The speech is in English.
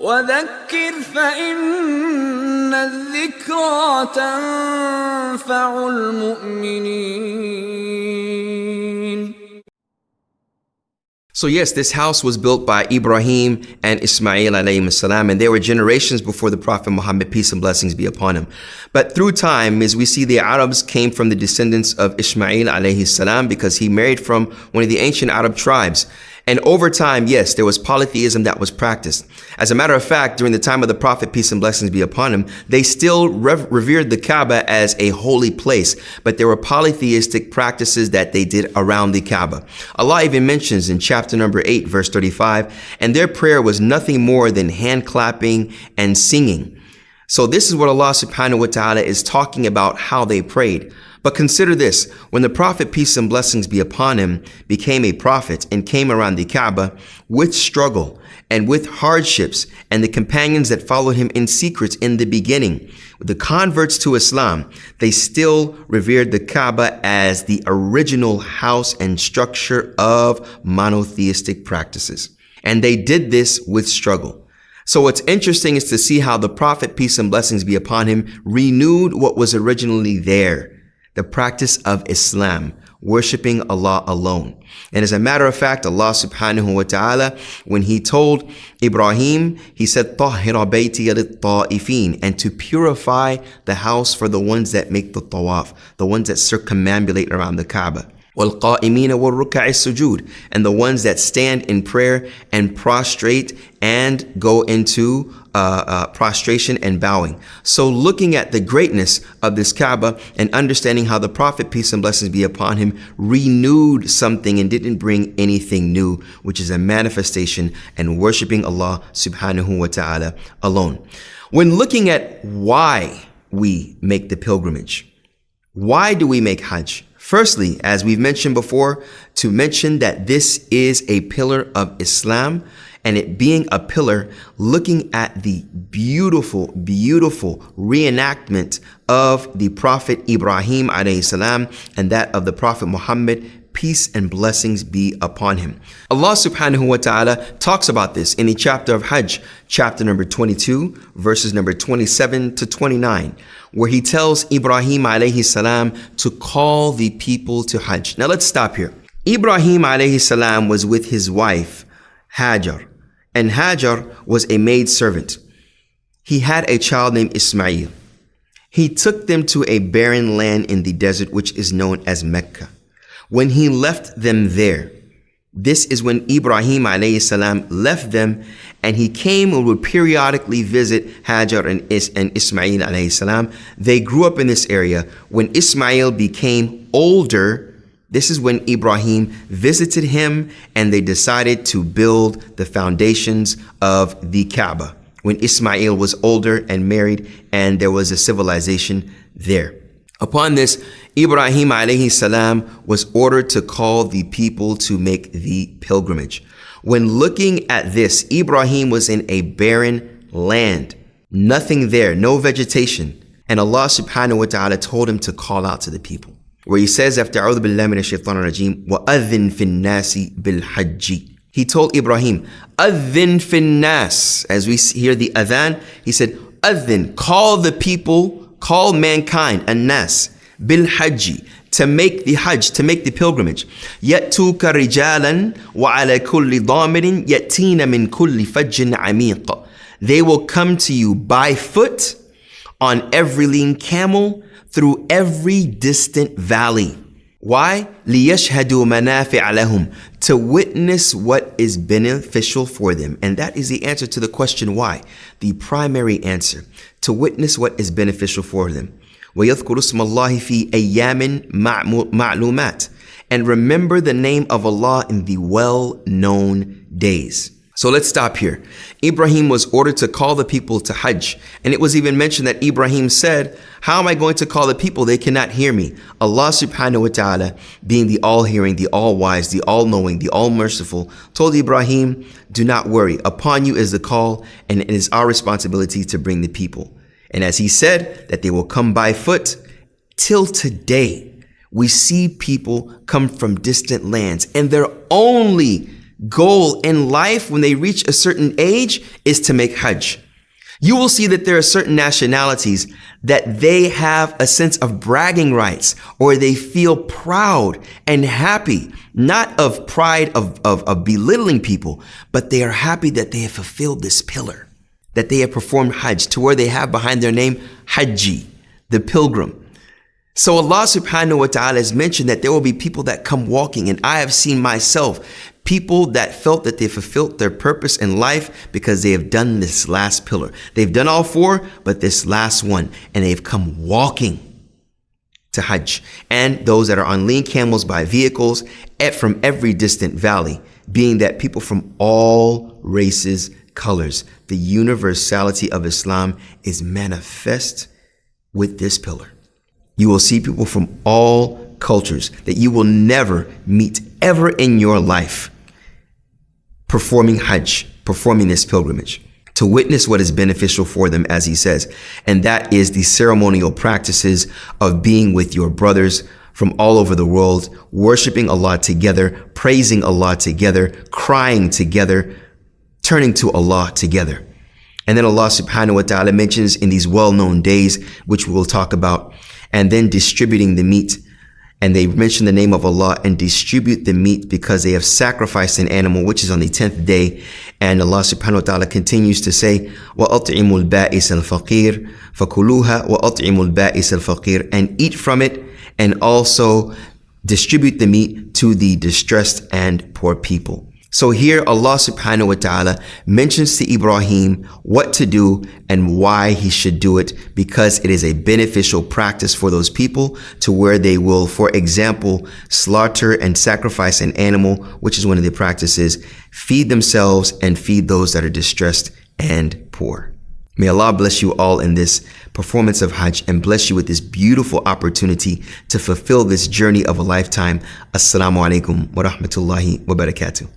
وذكر فإن الذكرى تنفع المؤمنين. So yes, this house was built by Ibrahim and Ismail alayhim salam, and they were generations before the Prophet Muhammad, peace and blessings be upon him. But through time, as we see, the Arabs came from the descendants of Ismail alayhi salam because he married from one of the ancient Arab tribes. And over time, yes, there was polytheism that was practiced. As a matter of fact, during the time of the Prophet, peace and blessings be upon him, they still revered the Kaaba as a holy place, but there were polytheistic practices that they did around the Kaaba. Allah even mentions in chapter number 8, verse 35, and their prayer was nothing more than hand clapping and singing. So this is what Allah subhanahu wa ta'ala is talking about, how they prayed. But consider this, when the Prophet, peace and blessings be upon him, became a prophet and came around the Kaaba with struggle and with hardships, and the companions that followed him in secret in the beginning, the converts to Islam, they still revered the Kaaba as the original house and structure of monotheistic practices. And they did this with struggle. So what's interesting is to see how the Prophet, peace and blessings be upon him, renewed what was originally there. The practice of Islam, worshiping Allah alone. And as a matter of fact, Allah subhanahu wa ta'ala, when he told Ibrahim, he said, طَهِّرَ بَيْتِيَ لِلطَّائِفِينَ, and to purify the house for the ones that make the tawaf, the ones that circumambulate around the Kaaba. وَالْقَائِمِينَ وَالرُّكَعِ السُّجُودِ, and the ones that stand in prayer and prostrate and go into prostration and bowing. So looking at the greatness of this Kaaba and understanding how the Prophet, peace and blessings be upon him, renewed something and didn't bring anything new, which is a manifestation and worshiping Allah subhanahu wa ta'ala alone. When looking at why we make the pilgrimage, why do we make Hajj? Firstly, as we've mentioned before, to mention that this is a pillar of Islam, and it being a pillar, looking at the beautiful, beautiful reenactment of the Prophet Ibrahim alayhi salam and that of the Prophet Muhammad, peace and blessings be upon him. Allah subhanahu wa ta'ala talks about this in the chapter of Hajj, chapter number 22, verses number 27 to 29, where he tells Ibrahim alayhi salam to call the people to Hajj. Now let's stop here. Ibrahim alayhi salam was with his wife, Hajar, and Hajar was a maid servant. He had a child named Ismail. He took them to a barren land in the desert, which is known as Mecca. When he left them there, this is when Ibrahim alayhi salam left them, and he came and would periodically visit Hajar and Ismail alayhi salam. They grew up in this area. When Ismail became older, this is when Ibrahim visited him and they decided to build the foundations of the Kaaba. When Ismail was older and married, and there was a civilization there. Upon this, Ibrahim alayhi salam was ordered to call the people to make the pilgrimage. When looking at this, Ibrahim was in a barren land, nothing there, no vegetation. And Allah subhanahu wa ta'ala told him to call out to the people, where he says after أعوذ بالله من الشيطان الرجيم وَأَذِّن فِي النَّاسِ بِالْحَجِّ. He told Ibrahim, أَذِّن فِي النَّاسِ. As we hear the adhan, he said, أَذِّن, call the people, call mankind, الناس, بِالْحَجِّ, to make the Hajj, to make the pilgrimage. يَأْتُوكَ رِجَالًا وَعَلَى كُلِّ ضَامِرٍ يَأْتِينَ مِنْ كُلِّ فَجٍّ عَمِيقٍ. They will come to you by foot, on every lean camel, through every distant valley. Why? لِيَشْهَدُوا مَنَافِعَ لَهُمْ, to witness what is beneficial for them. And that is the answer to the question why. The primary answer, to witness what is beneficial for them. وَيَذْكُرُ اسْمَ اللَّهِ فِي أَيَّامٍ مَعْلُومَاتٍ, and remember the name of Allah in the well-known days. So let's stop here. Ibrahim was ordered to call the people to Hajj. And it was even mentioned that Ibrahim said, how am I going to call the people? They cannot hear me. Allah subhanahu wa ta'ala, being the all-hearing, the all-wise, the all-knowing, the all-merciful, told Ibrahim, do not worry. Upon you is the call, and it is our responsibility to bring the people. And as he said that they will come by foot, till today, we see people come from distant lands, and they're only goal in life when they reach a certain age is to make Hajj. You will see that there are certain nationalities that they have a sense of bragging rights, or they feel proud and happy, not of pride of belittling people, but they are happy that they have fulfilled this pillar, that they have performed Hajj, to where they have behind their name Hajji, the pilgrim. So Allah subhanahu wa ta'ala has mentioned that there will be people that come walking, and I have seen myself people that felt that they fulfilled their purpose in life because they have done this last pillar. They've done all four, but this last one, and they've come walking to Hajj. And those that are on lean camels by vehicles from every distant valley, being that people from all races, colors, the universality of Islam is manifest with this pillar. You will see people from all cultures that you will never meet ever in your life performing Hajj, performing this pilgrimage, to witness what is beneficial for them, as he says. And that is the ceremonial practices of being with your brothers from all over the world, worshiping Allah together, praising Allah together, crying together, turning to Allah together. And then Allah subhanahu wa ta'ala mentions in these well-known days, which we will talk about, and then distributing the meat. And they mention the name of Allah and distribute the meat because they have sacrificed an animal, which is on the 10th day. And Allah subhanahu wa ta'ala continues to say, وَأَطْعِمُوا الْبَائِسَ الْفَقِيرَ فَكُلُوهَا وَأَطْعِمُوا الْبَائِسَ الْفَقِيرَ, and eat from it, and also distribute the meat to the distressed and poor people. So here Allah subhanahu wa ta'ala mentions to Ibrahim what to do and why he should do it, because it is a beneficial practice for those people, to where they will, for example, slaughter and sacrifice an animal, which is one of the practices, feed themselves and feed those that are distressed and poor. May Allah bless you all in this performance of Hajj, and bless you with this beautiful opportunity to fulfill this journey of a lifetime. Assalamu alaikum wa rahmatullahi wa barakatuh.